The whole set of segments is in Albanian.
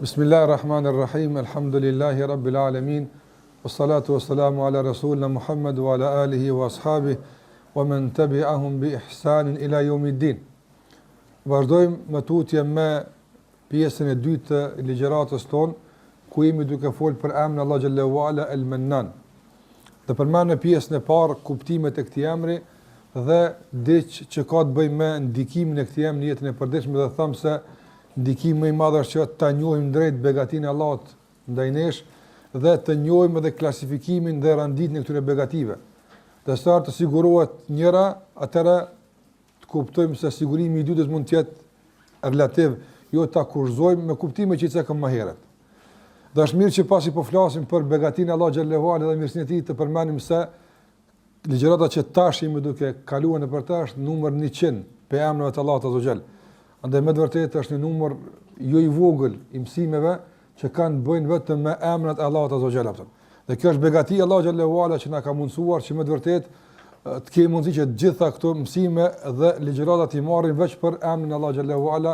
Bismillahirrahmanirrahim, alhamdulillahi rabbil alamin, wassalatu wassalamu ala rasulina Muhammad wa ala alihi wa ashabihi, wa man tabi'ahum bi ihsanin ila yawmiddin. Vazhdojmë më tutje me pjesën e dytë të ligjëratës tonë, ku jemi duke folë për emrin Allah xhallahu ala el-Mannan. Dhe përmend në pjesën e parë kuptimet e këtij emri dhe diç që ka të bëjë me ndikimin e këtij emri në jetën e përditshme dhe them se ndikimi më i madh është që ta njohim drejt begatinë e Allahut ndaj nesh dhe të njohim edhe klasifikimin dhe randitjen e këtyre begative. Dhe sa të sigurohet njëra, atëra të kuptojmë se sigurimi i dytës mund të jetë relativ, jo ta kurzojmë me kuptime që i cekëm më herët. Dhe është mirë që pasi po flasim për begatinë e Allahut xhallahu ala dhe mirësinë e tij të përmendim se ligjërata që tash jemi duke kaluar nëpër ta është numër 100 pe emrat e Allahut azza xal. Andaj me të vërtetë është një numër jo i vogël i mësimeve që kanë bëjnë vetëm me emrat e Allahut azza xal. Dhe kjo është begati e Allahut xhallahu ala që na ka mundsuar që me të vërtetë të kemi mundësi që të gjitha këto mësime dhe ligjërata të marrim veç për emrin e Allahut xhallahu ala,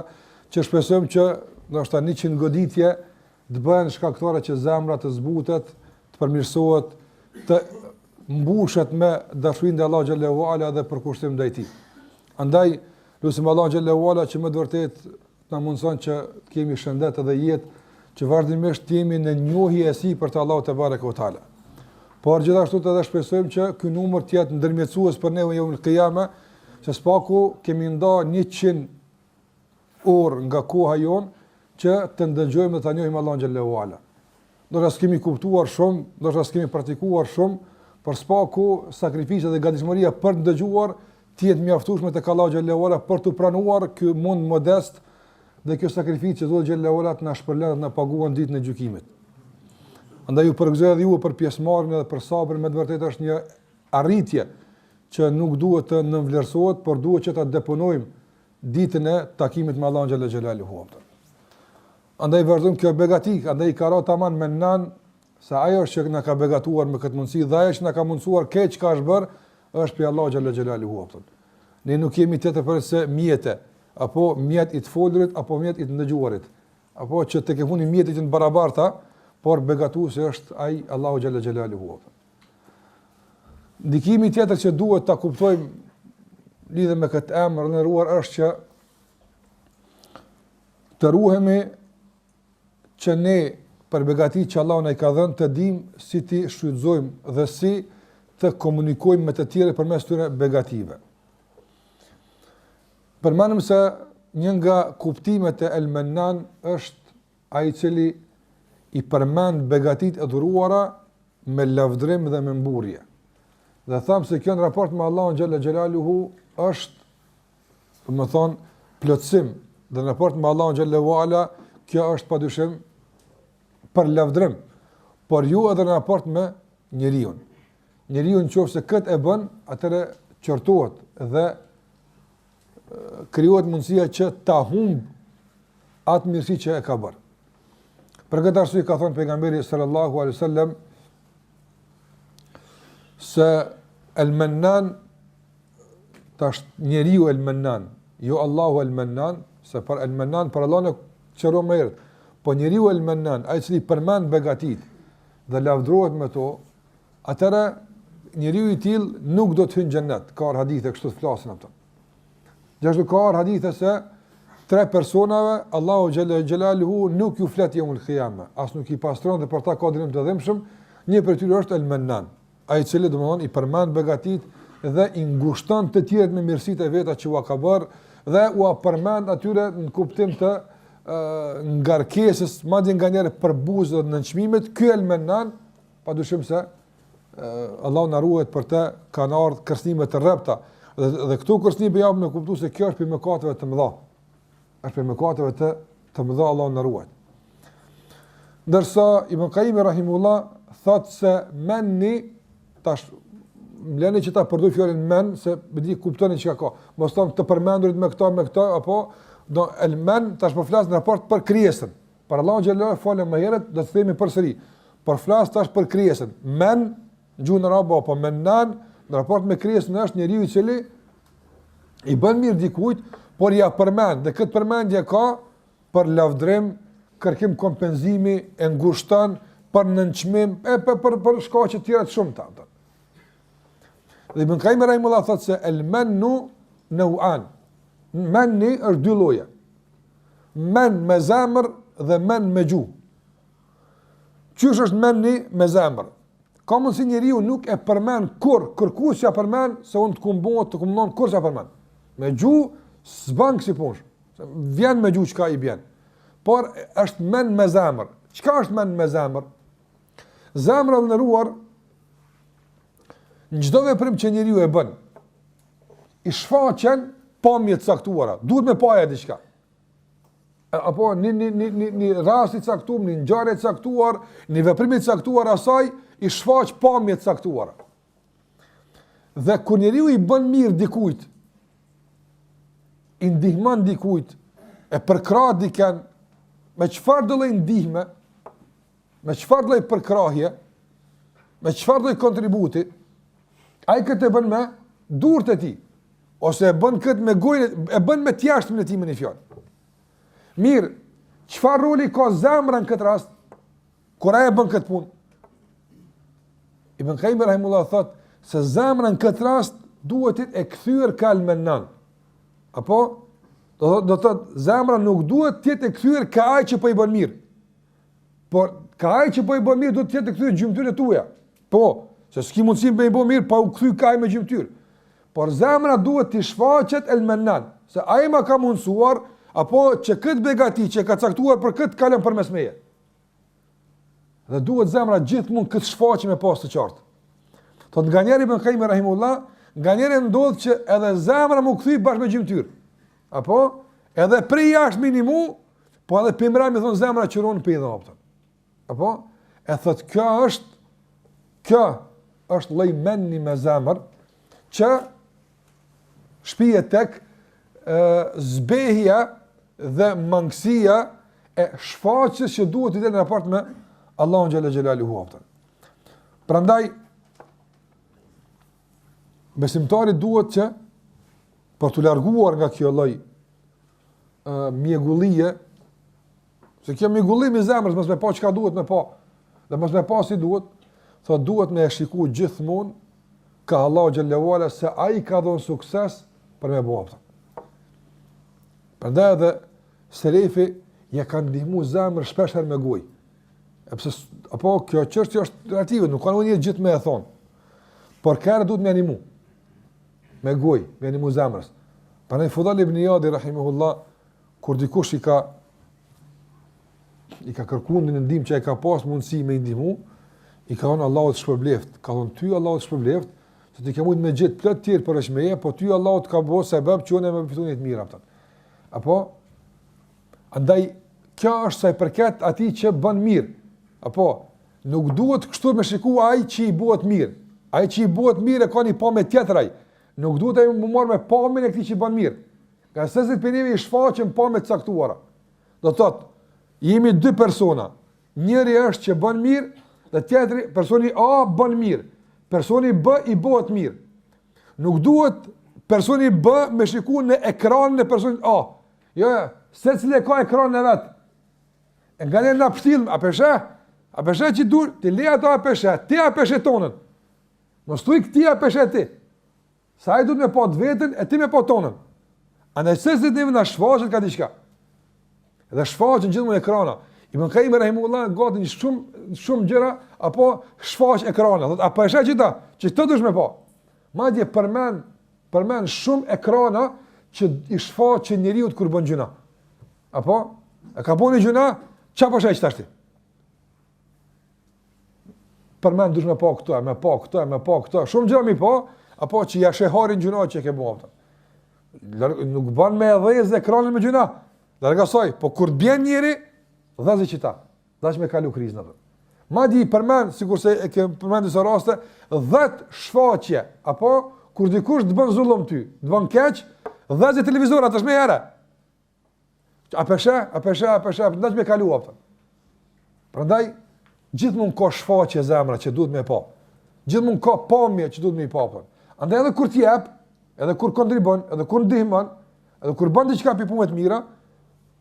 që shpresojmë që ndoshta 100 goditje të bëhen shkaktore që zemra të zbutet, të përmirësohet, të mbushet me dashurinë e Allahut xhallahu ala dhe përkushtim ndaj tij. Andaj lutim Allahun xhallahu ala që më të vërtetë na mundson që të kemi shëndet edhe jetë, që vazhdimisht të jemi në njohje e sij për të Allahut te bareke ve taala. Por gjithashtu edhe shpresojmë që ky numër të jetë ndërmjetësues për ne në qiyame, se spaku kemi ndarë 100 orë nga koha jon që të ndëgjojmë dhe të njohim Allahun xhallahu ala. Do të kemi kuptuar shumë, do të kemi praktikuar shumë, por spaku sakrifica dhe gatishmëria për të ndëgjuar të jetë mjaftueshme tek Allahu xhallahu ala për të pranuar ky mund modest dhe kjo sakrificë që Zoti xhallahu ala të na shpërlet dhe na paguon ditën e gjykimit. Andaj ju përgëzoj edhe ju për pjesëmarrjen dhe për sabrin, me të vërtetë është një arritje që nuk duhet të nënvlerësohet, por duhet që ta deponojmë ditën e takimit me Allahun xhallahu xhelaluhu. Andaj vazhdojmë kjo begati, andaj ka ra tamam me nan se ajo është që na ka begatuar me këtë mundësi dhe ajo që na ka mundsuar keq ka është bërë është për Allahu xhallahu xhelaluhu. Ne nuk kemi tjetër për se mjete, apo mjet i të folurit, apo mjet i të ndëgjuarit, apo që të kemi mjetet të barabarta, por begatuesi është ai Allahu xhallahu xhelaluhu. Ndikimi tjetër që duhet ta kuptojmë lidhe me këtë emër në ruar është që të ruhemi që ne për begati që Allah na i ka dhënë të dimë si ti shfrytëzojmë dhe si të komunikojmë me të tjerë përmes këtyre begative. Përmendim se një nga kuptimet e El-Mannan është ai i cili i përmend begatitë e dhuruara me lavdrim dhe me mburje. Dhe tham se kjo në raport me Allahun xhallahu xhelaluhu është, do të thonë, plotësim, dhe në raport me Allahun xhallahu ala kjo është padyshim për lavdrim, por ju edhe në raport me njeriu. Njeriu nëse këtë e bën, atëre qortohet dhe krijohet mundësia që ta humb atë mirësi që e ka bërë. Për këtë arsye ka thënë pejgamberi sallallahu alaihi wasallam se El-Mannan, tash njeriu El-Mannan, jo Allahu El-Mannan, se për El-Mannan për Allah në qëro më herët, po njeriu El-Mannan, ai i cili përmend begatit dhe lavdrohet me to, atëra njeriu i tillë nuk do të hyjë në xhennet. Ka hadithe kështu të flasin ato. Gjithashtu ka hadithe se 3 personave Allahu xhallahu xhelaluhu nuk ju flet yawmul qiyamah, as nuk i pastron dhe për ta ka dënim të dhimbshëm. Një prej tyre është El-Mannan, ai i cili domthon i përmend begatit dhe i ngushton të tjerët me mirësitë e veta që u ka bërë dhe u përmend atyre në kuptim të ngarkesës, madje nganjëherë për buzë dhe nënçmimit. Ky El-Mannan padyshim se Allahu na ruajt për të kanë ardhur kërcënime të rrepta dhe këto kërcënime jam në kuptues se kjo është për mëkateve të mëdha. Është për mëkateve të mëdha, Allahu na ruaj. Ndërsa Ibn Qayyim rahimullah thotë se menni, tash mleni që ta përdor fjalën men, se me di kuptoni çka ka. Mos thon të përmendurit me këto apo do el-men tash po flas në raport për krijesën. Për Allahu xhallahu falem më herët do të themi përsëri. Por flas tash për krijesën. Men gjuhën arabe apo mennan në raport me krijesën është njeriu i cili i bën mirë dikujt, por ja përmend, dhe këtë përmendje ka për lavdrim, kërkim kompenzimi, e ngushton për nënçmim, për shkaqe të tjera të shumta. Dhe Ibn Qayyim rahimahullah thotë se el mennu nau'an. Menni është dy lloje. Men me zemër dhe men me gjuhë. Qysh është menni me zemër? Ka mundsi njeriu nuk e përmend kur, kërkues ja përmend se unë të kumbohet, kur s'ja përmend. Me gjuhë s'bën kësi punësh. Vjen me gjuhë çka i bjen. Por është men me zemër. Çka është men me zemër? Zemra e ndëruar në çdo veprim që njeriu e bën, i shfaqen pamje të caktuara. Duhet me paja diçka. Apo një rast i caktuar, një ngjarje e caktuar, një veprim i caktuar asaj i shfaq pamje të caktuara. Dhe kur njeriu i bën mirë dikujt, i ndihmon dikujt, e përkrah dikën me çfarë do lloj ndihme, me çfarë lloj përkrahje, me çfarë lloj kontributi, ai këtë e bën me durët e tij, ose e bën këtë me gojën, e bën me tjashtën e tij me një fjalë. Mirë, çfarë roli ka zemra në këtë rast, kur ai e bën këtë punë? Ibn Qayyim rahimahullah thotë se zemra në këtë rast duhet të kthyer kalmenan. Apo do thotë zemra nuk duhet të jetë kthyer ka ai që po i bën mirë. Por ka ai që po i bën mirë duhet të jetë kthyer gjymtyrën e tuaja. Po, se s'ki mundësi me i bën mirë pa u kthy ka ai me gjymtyr. Por zemra duhet të shfaqet elmenan, se ai ma ka mundsuar apo që këtë begati që ka caktuar për këtë kalon përmes meje. Dhe duhet zemra gjithmonë këtë shfaqje me pas të qartë. Thot nganjëri Ibn Qayyim rahimullah, nganjëri ndodh që edhe zemra mu kthy bashkë me gjymtyr. Apo edhe prej jashtë minimu, po edhe pimra mi thon zemra qiron pe i dhopta. Apo e thot kjo është lloj menni me zemër që shpihet tek zbehja dhe mangësia e shfaqjes që duhet të jetë në raport me Allahun xhalla xhelaluhu. Prandaj besimtari duhet që për të larguar nga kjo lloj mjegullie, se kjo mjegullim i zemrës mos me pa çka duhet me pa, dhe mos me pa si duhet, thotë duhet me e shikuar gjithmonë ka Allahu xhallahu ala se ai ka dhënë sukses për me bëu. Prandaj edhe selefi ja kanë ndihmuar zemrën shpesh herë me gojë. Apo kjo çështje është relative, nuk kanë një gjithë me e thonë. Por kërë duhet me animu. Me gojë, me animu zemrës. Prandaj Fudhal ibn Iyadi rahimahullah, kur dikush i ka kërkuar në ndihmë që ai ka pas mundësi me ndihmu, i ka thonë Allahu të shpërbleft, ka thonë ty Allahu të shpërbleft, se ti ke mund me gjithë plot tjerë për shmeje, po ty Allahu të ka bëu sebeb që unë me fitoni të mira ata. Apo andaj kjo është sa i përket atij që bën mirë. Apo nuk duhet kështu me shikuar ai që i bëhet mirë. Ai që i bëhet mirë ka një pamje tjetër ai. Nuk duhet ai më marr me pamjen e këtij që bën mirë. Ka sesë për neve i shfaqen pamje të caktuara. Do thotë, jemi dy persona. Njëri është që bën mirë dhe tjetri personi A bën mirë. Personi B i bëhet mirë. Nuk duhet personi B me shikuar në ekranin e personit A. Jo, secili ka ekranin e vet. E nganjëherë na pështill, a peshe që dur, ti le ato a peshe, ti a peshe tonën. Mos thuj këti a peshe ti. Sa ai duhet me pa të vetën, e ti me pa tonën. Andaj secili dhe na shfaqet ka diçka. Dhe shfaqen gjithmonë ekrana. Ibn Qayyim rahimahullah gati shumë gjëra apo shfaq ekrana. Thotë a peshe që ta, që të dush me pa. Madje përmend shumë ekrana që i shfaqen njeriu kur bën gjuna. Apo e ka bënë gjuna, çfarë po shaj tash ti? Përmend dush me pa këto, shumë gjëra mi pa, apo që ja sheharin gjuna që ke bëu ata. Nuk bën me dhëz ekranin me gjuna. Larg asaj, po kur bën njëri, dhazi qita. Dash me kalu krizën atë. Madje përmend, sikurse e ke përmendur disa raste, 10 shfaqje, apo kur dikush të bën zullum ty, të bën keq, dhazi televizor atë më herë. A pesha, dash me kalu atë. Prandaj gjithmonë ka shfaqje zemra që duhet me pa. Gjithmonë ka pamje që duhet me i pa. Andaj edhe kur ti jep, edhe kur kontribon, edhe kur ndihmon, edhe kur bën diçka për punë të mira,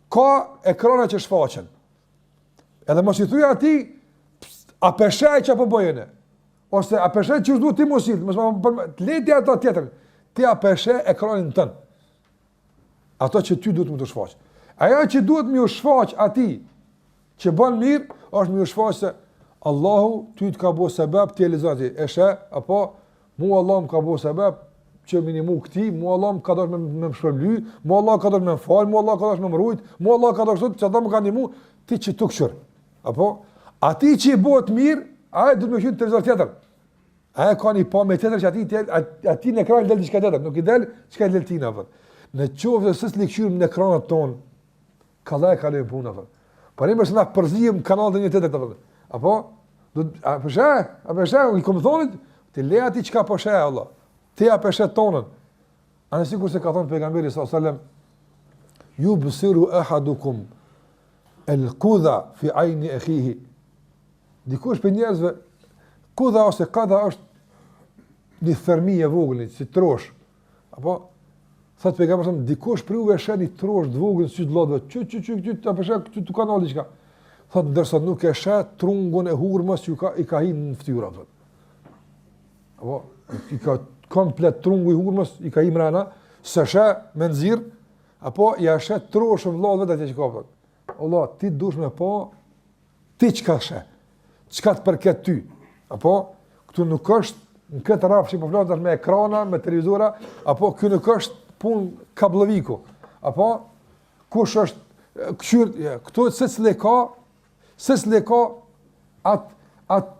ka ekrana që shfaqen. Edhe mos I thuaj atij a peshaj që apo bojene. Ose a peshaj që duhet ti mos I, mos leti ato tjetër. Ti a peshaj ekranin tën. Ato që ty duhet më të shfaq. Ajo që duhet më u shfaq atij që bën mirë, është më u shfaq se Allahu ty të ka bëu sebab ti elizati. Esha apo mu Allah më ka bëu sebab që minimu këti, mu Allah më ka dosh me më shpërbly, mu Allah ka dosh me më fal, mu Allah ka dosh me më rujt, mu Allah ka dosh që ata më kanë ndihmu, ti që tu këshur. Apo ati që I bëhet mirë, ai duhet më qenë televizor tjetër. Ai ka një pa me tjetër që ati në ekran del diçka tjetër, nuk I del çka del ti na vot. Në qoftë se s'li këshyrim në ekranat ton, kallaj kalojm punë apo. Por më s'na përzijm kanalin e tjetër apo. Apo a pesha, I kom thonit, ti le ati çka po sheh Allah. Ti a peshet tonën. Ana sikur se ka thënë pejgamberi sallallahu alajhi wasallam, yubsiru ahadukum al-qudha fi ayni akhihi. Dikush për njerëzve, qudha ose qadha është një thërmi e vogël, si trosh. Apo thot pejgamberi sallallahu dikush për juve sheh një trosh të vogël si vllodhve, çu ta pesha këtu kanal diçka. Thot ndërsa nuk e sheh trungun e hurmës që I ka hyrë në fytyrë apo. Apo I ka komplet trungu I hurmës I ka imrana, së shë me nëzirë, apo ja shë troshën vladhve dhe që ka përët. Allah, ti dush me po, ti që ka shë, që ka të përket ty. Apo, këtu nuk është, në këtë rafë që po flatë me ekrana, me televizora, apo kjo nuk është pun kabloviku. Apo, kush është, këtu sës le ka atë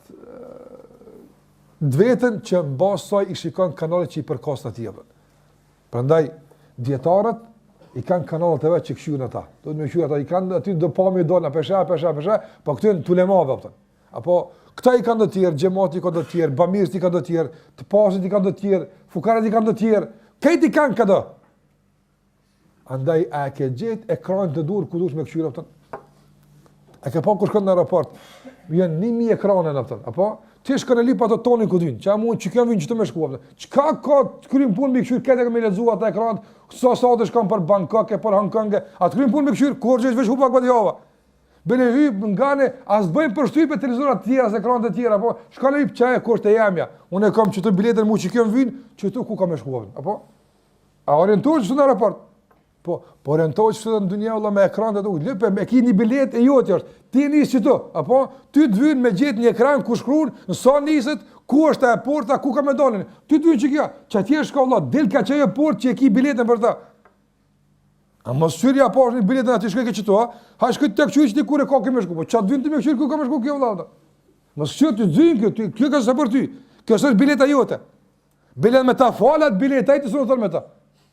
dvetën që në basë saj I shikon kanalet që I përkas në tjeve. Prandaj, djetarët I kanë kanalet e vetë që këshyën ata. Do të me këshyën ata, I kanë aty do pami do në pesha, po këtu në tulemave. Apo, këta I kanë do tjerë, gjemati I kanë do tjerë, bamirës I kanë do tjerë, të pasit I kanë do tjerë, fukaret I kanë do tjerë, kejt I kanë këdo. Andaj, a ke gjetë ekran të dur, ku dush me këshyën apëtën? A ke pa kur shkon në aeroport, vjen 1000 ekrane në apëtën, apo? Ti shkon e lip ato tonin ku vin. Çka mund që kanë vin çto më shkuam. Çka ka krym punë me këshir këtë me lexuar ata ekran, sa të shkon për Bangkok e për Hong Kong, atë krym punë me këshir kurrë veç hupa këtë java. Bele hyp ngane as bëjmë përshtypje televizora të tjera, ekrana të tjera, apo shkon e lip çaje kushte jamja. Unë kam çto biletën mu që kanë vin, çto ku kam shkuam. Apo a orientohesh në aeroport? Po orientohesh në dunjë valla me ekran të duhet. Lëpë me keni bilet e jote është. Ti nis çto, apo ty të vjen me gjet një ekran ku shkruan në sa niset, ku është e porta, ku ka më dalin. Ty të vjen që kjo, çati është ka valla, del ka çajo port që e ki biletën për ta. A mos syrja po në biletën aty shkoj ke çto, ha shkoj tek çuiç ti kur e ka kemë shku. Po çat vjen ti me shkoj ku ka më shku kjo valla. Mos shyr ti dzin kjo, kjo ka sa për ty. Kjo është bileta jote. Bilet me ta falat bileta ai të sonë thon me ta.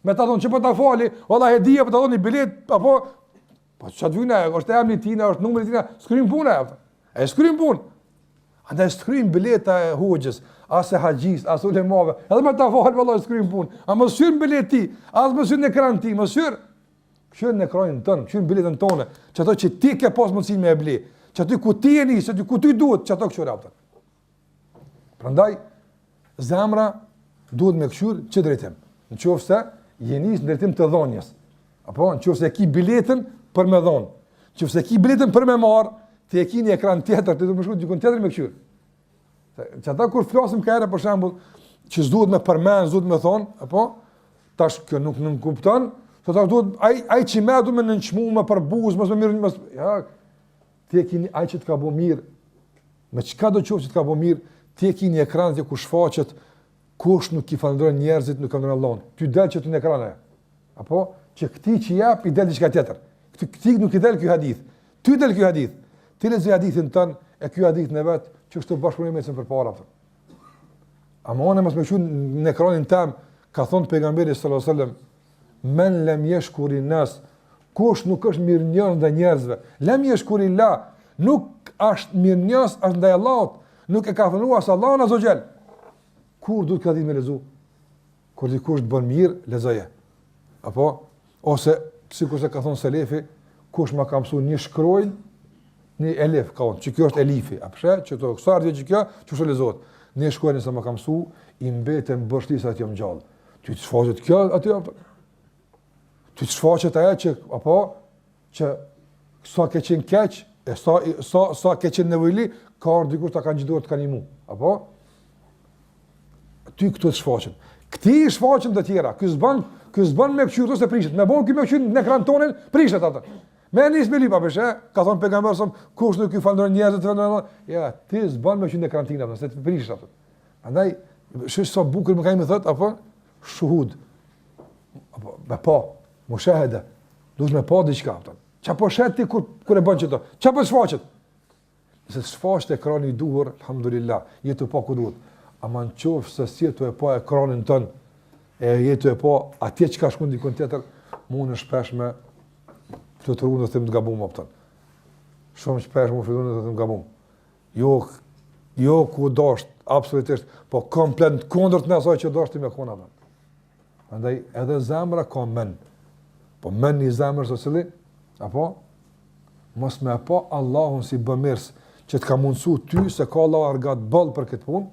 Me ta thonë që po ta fali, valla hedija po ta dhoni bilet, apo po çat vjen ajo, është emri tina, është numri tina, skrim puna ajo. E skrim punë. Andaj skrim bileta e hoxhës, as e haxhis, as ulemave. Edhe me ta fal valla skrim punë. A mos shyr bilet ti, as mos shyr në ekran ti, mos shyr. Shyr në ekranin tën, shyr biletën tonë, çato që ti ke pas mundësi me e ble. Çato ku ti jeni, se ku ti duhet, çato kështu rafta. Prandaj zemra duhet me këshyr që drejtim. Nëse jeni në drejtim të dhonjes. Apo nëse ki biletën për me dhon. Nëse ki biletën për me marr, ti e ke një ekran tjetër, ti do të më shkruaj dikon tjetër me këshyr. Çata kur flasim ka era për shembull, që s'duhet me përmend, s'duhet me thon, apo tash kjo nuk kupton, thotë duhet ai që më duhet me nënçmuar për buzë, mos më mirë, mos ja. Ti e ke një ai që të ka bëu mirë. Me çka do të qoftë që të ka bëu mirë, ti e ke një ekran që ku shfaqet kush nuk I falëndron njerëzit, nuk kanë Allahun. Ty del që tu në ekran. Apo që këti që jap I del diçka tjetër. Këti nuk I del ky hadith. Ty del ky hadith. Ti lexoj hadithin tën e ky hadith në vet që kështu bashkëpunojmë me përpara. Ama unë mos më shon në ekranin tam ka thënë pejgamberi sallallahu alajhi wasallam, men lam yashkurin nas, kush nuk është mirënjohës ndaj njerëzve. Lam yashkurillah, nuk është mirënjohës as ndaj Allahut, nuk e ka thënë as Allahu azza xal. Kur duhet ka ditë me lezu? Kur dikush të bën mirë, lezoje. Apo ose sikur se ka thënë selefi, kush ma ka mësuar një shkronjë, një elif ka thonë, që kjo është elifi, apo që to ksardhje që kjo, çu lezohet. Një shkronjë sa ma ka mësuar, I mbeten bështisa të jam gjallë. Ty të shfaqet kjo aty apo? Ty të shfaqet ajo që apo që sa ke qenë keq, E sa ke qenë nevojli, ka ardhur dikush ta ka ngjitur të kanë imu. Apo? Ty këtu të shfaqen. Këti i shfaqen të tjera. Ky s'ban me qyrë ose prishet. Me bon ky me qyrë në ekran tonin, prishet ata. Me nis me lipa pesh, ka thon pejgamberi son kush nuk i falënderon njerëzit të vendon. Ja, ti s'ban me qyrë në ekran tina, se të prishet ata. Andaj shish sa bukur më kanë më thot apo shuhud. Apo me pa, mushahada. Duhet me pa diçka ata. Qa po shet ti kur e bën qëto? Qa po shfaqet? Nëse shfaqet ekrani i duhur, alhamdulillah, jetu pa ku duhet. Ama në qofë se si jetu e pa ekranin tën, e jetu e pa atje që ka shkun dikon tjetër, mu në shpesh me të të rrunë dhe të më të gabum apëtën. Shumë shpesh mu fillun dhe të më gabum. Jo ku dasht, absolutisht, po komplet në kondër të nësaj që dasht ti me kona dhe. Andaj edhe zemra ka men. Po men një zemrë së cili, apo mos me pa Allahun si bëmirs që të ka mundësu ty se ka Allah argat bëll për këtë punë,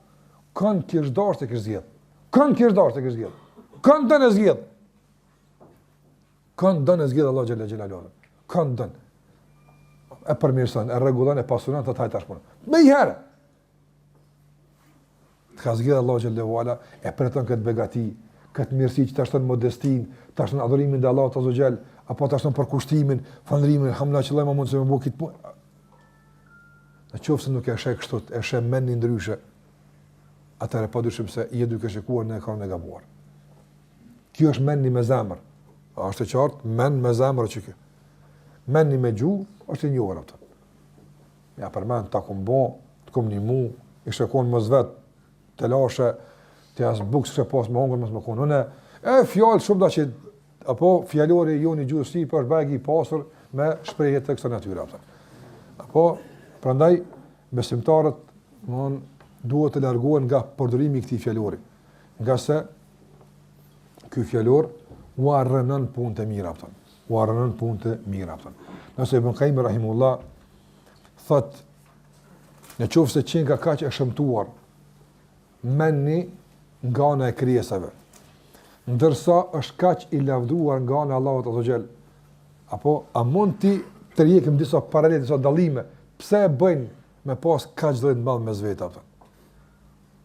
kanë kish dasht e kish zgjedh. Kanë kish dasht e kish zgjedh. Kanë dënë e zgjedh. Kanë dënë e zgjedh Allah xhalla xhelalu. Kanë dënë. E përmirëson, e rregullon, e pasuron të hajtash punë. Me një herë. Të ka zgjedh Allah xhalla wala e pretendon këtë begati, këtë mirësi që të ashton modestin, të ashton adhurimin dhe Allah të azogjel, apo të ashton përkushtimin, falëndrimin, alhamdulillah që Allah më mundë se me bu kitë punë. Në qofë se nuk e shë kështot, e shë men një ndryshe, atëre pa dyshim se i e duke shikuar në ekran e gabuar. Kjo është men një me zemër. A është e qartë, men me zemër që kjo. Men një me gju, është e një orë atë. Ja për men, ta kom bo, të kom një mu, i shekon më zvet, të lashe, të jasë bukë së pas më hongër, mësë më konë. Une, fjallë shumë da që, apo fjallori ju një gjuhë si, për begi i pasur, me shprejhet të kësa natyre. Apo, prandaj, besimtarët, duhet të largohen nga përdorimi i këtij fjallori. Nga se, ky fjallor, u arrënën punë të mira, u arrënën punë të mira. Nëse Ibn Qayyim rahimullah, thot, në qoftë se qenë ka kaq e shëmtuar, menni nga ana e krijesave, ndërsa është kaq i lavdruar nga ana e Allahut azza xal. Apo a mund ti të rjekim disa paralele, disa dallime, pse e bëjnë me pas kaq dhënë të madh mes vetë ata?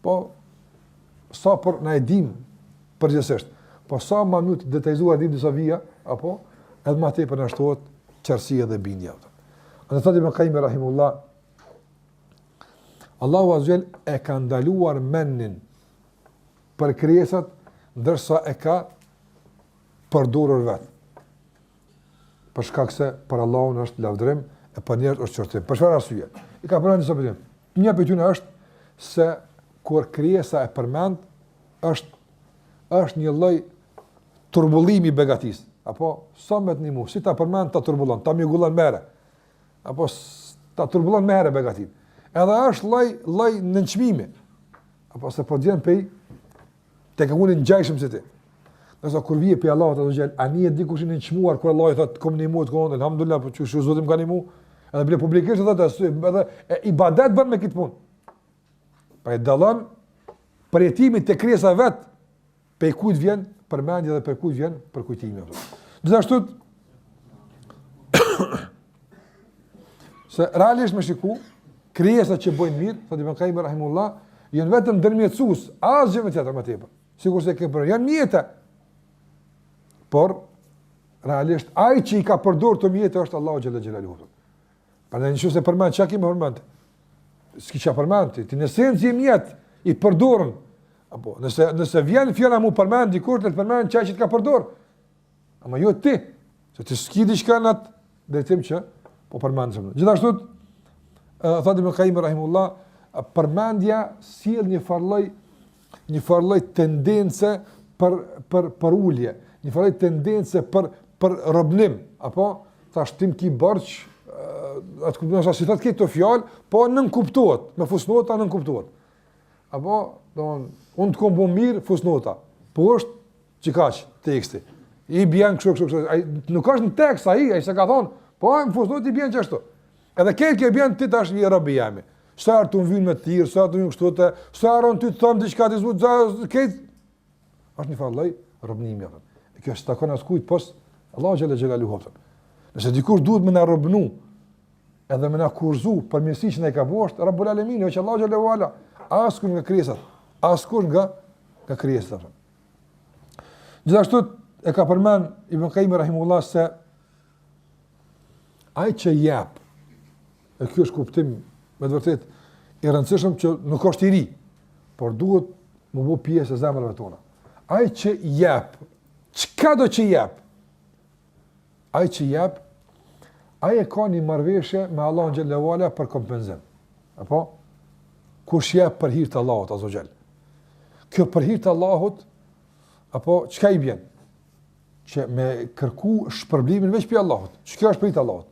Po sa për na e dim përgjithsisht, po sa më shumë të detajzuar dim disa vija, apo edhe më tepër na shtohet qersia dhe bindja ata. Andaj thotë Ibn Qayyim rahimullah, Allahu azza xal e ka ndaluar mennin për krijesat, ndërsa e ka përdorur vetë. Për shkak se për Allahun është lavdërim e për njerëzit është qortim. Për çfarë arsye? I ka përmendur disa pyetje. Një pyetje është se kur krijesa e përmend është një lloj turbullimi i begatis. Apo sa më të nimu, si ta përmend ta turbullon, ta migullon mere. Apo ta turbullon mere begatin. Edhe është lloj nënçmimi. Apo se po djen pe te ka unë ngjajshëm se ti. Nëse kur vije pe Allahu azza xal, ani e dikush i nënçmuar kur Allahu thotë kom nimu të konë, alhamdulillah, po çu zotim kanë nimu. Edhe bile publikisht thotë edhe ibadet bën me këtë punë. Pa e dallon përjetimin te krijesa vet, pe kujt vjen përmendje dhe pe kujt vjen për kujtimi ato. Gjithashtu se realisht me shiku krijesat që bojnë mirë, thotë Ibn Qayyim rahimullah, janë vetëm ndërmjetësues, asgjë më tjetër më tepër. Sigurisht se ke për janë mjete. Por realisht ai që i ka përdorur të mjete është Allahu xhalla xhelaluhu. Prandaj nëse përmend çka kemi përmend. S'ki çfarë përmend ti, në esencë mjet i përdorën. Apo nëse vjen fjala mu përmend dikur të përmend çka që të ka përdorur. Ama jo ti, se ti s'ki diçka në atë drejtim që po përmend. Gjithashtu thotë Ibn Qayyim rahimullah, përmendja sjell një farlloj tendence për ulje, një farlloj tendence për robnim, apo thash tim ki borx, atë kupton se thotë këto fjalë, po nën kuptohet, me fusnota nën kuptohet. Apo domthon unë të kom bu mirë fusnota, po është çikaç teksti. I bën kështu, ai nuk është në tekst ai s'e ka thonë, po në fusnotë i bën çashtu. Edhe këtë bën ti tash i robi jami. Sa të vjen me tir, sa të vjen kështu të, sa ron ti të thon diçka të zot, këtë është një farlloj robnimi atë. Kjo është takon as kujt pos Allahu xhalla xhelaluhu. Nëse dikush duhet më na robnu edhe me na kurzu për mirësinë që ne ka bërë Rabbul Alamin, që Allahu xhallahu ala, askush nga krijesat, askush nga krijesat. Gjithashtu e ka përmend Ibn Qayyim rahimahullah se ai që jep, e ky është kuptim me të vërtetë i rëndësishëm që nuk është i ri, por duhet më bë pjesë e zemrave tona. Ai që jep, çka do që jep? Ai që jep, ai e ka një marrëveshje me Allahun xhallahu ala për kompenzim. Apo kush jep për hir të Allahut azza xal. Kjo për hir të Allahut, apo çka i bën? Që me kërku shpërblimin veç për Allahut. Çka është për hir të Allahut?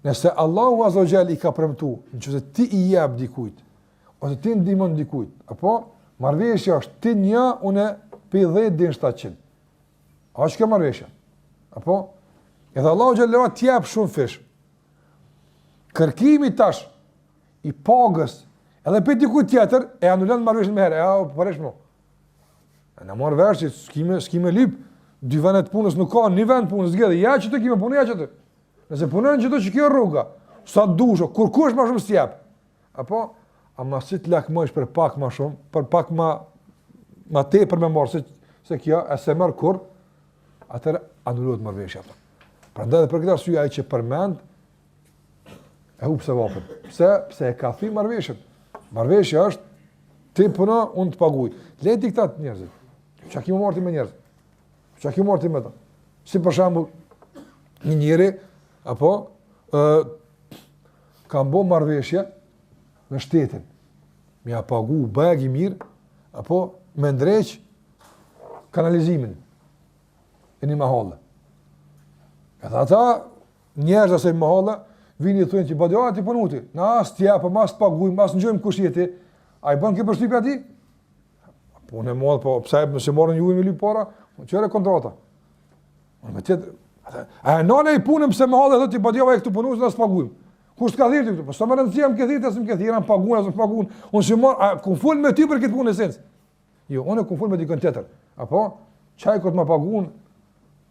Nëse Allahu azza xal i ka premtuar, nëse ti i jep dikujt, ose ti ndihmon dikujt, apo marrëveshja është ti një, unë pi 10 din 700. A është kjo marrëveshja? Apo edhe Allahu xhallahu ti jep shumë fish. Kërkimi tash i pagës, edhe për dikujt tjetër e anulon marrëveshjen më herë, paresh më. Në marr vesh, s'kime lip, dy vende të punës nuk ka, një vend punës zgjedhë, ja që të kime punë, ja që të. Nëse punojnë që të që kjo rruga, sa dusho, kur kush ma shumë s'jep. Apo, ama si të lakmojsh për pak ma shumë, për pak ma te për me marë, se kjo e se mërë kur, atër anullohet marrëveshja. Prandaj dhe për këtë arsye ai që përmend, e hub se vapën. Pse e ka thënë marrëveshjen. Marrëveshja është, ti puno, unë të paguaj. Leti këta të njerëzit. Qa kime marti me njerëzit? Qa kime marti me ta? Si për shembull, një njeri, apo, ka mbo marrëveshje në shtetin, me ja pagu bag i mirë, apo me ndreq kanalizimin e një mahallë. Edhe ata njerëz asaj mahallë vini i thonë që bëjë ti punuti, na as ti apo mas paguaj, mas ngjojmë kush jeti, ai bën kë përshtypje aty? Po ne mod, po pse nëse morën ju me lyp para, çfarë kontrata? Me tjetër, a nëna i punëm se mahallë thotë ti bëjë këtu punues na paguajmë. Kush ka thirrë këtu? Po sa më rëndësia më ke thirrë, as më ke thirrë, paguan as më paguan. Unë si mor, ku fol me ty për këtë punë sens. Jo, unë ku fol me dikon tjetër. Apo çaj kot më paguan,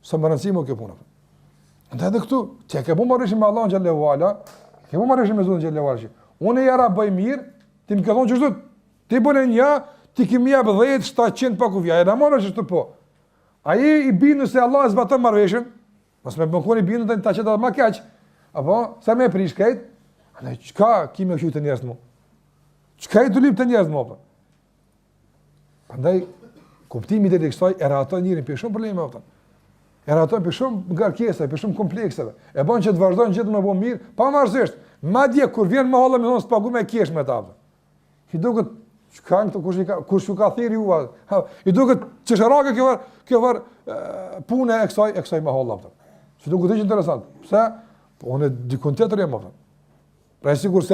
sa më rëndësia më kjo punë. Andaj edhe këtu, ti ke bën marrësh me Allahun xhallahu ala, ke bën marrësh me Zotin xhallahu ala. Unë jara bëj mirë, ti më ke thonë çdo, ti bën një, ti kimi jap 10, 700 pa kufja. Era marrësh të po. Ai i bën se Allah e zbaton marrëveshën, mos më bënkoni bën të ta çeta më kaq. Apo sa më prish këtë? Andaj çka kimi këtu të njerëz më? Çka i dulim të njerëz më apo? Prandaj kuptimi i kësaj era ato njërin për shumë probleme ato. Era ato për shumë ngarkesa, për shumë komplekseve. E bën që të vazhdojnë gjithë më bë mirë, pavarësisht. Madje kur vjen më holla me thon s'pagu me kesh me ta. I duket çka këto kush u ka thirrë ju. I duket çesharake kjo var punë e kësaj më holla ato. Si duket është interesant. Pse? Po unë dikon tjetër jam apo. Pra sigurisht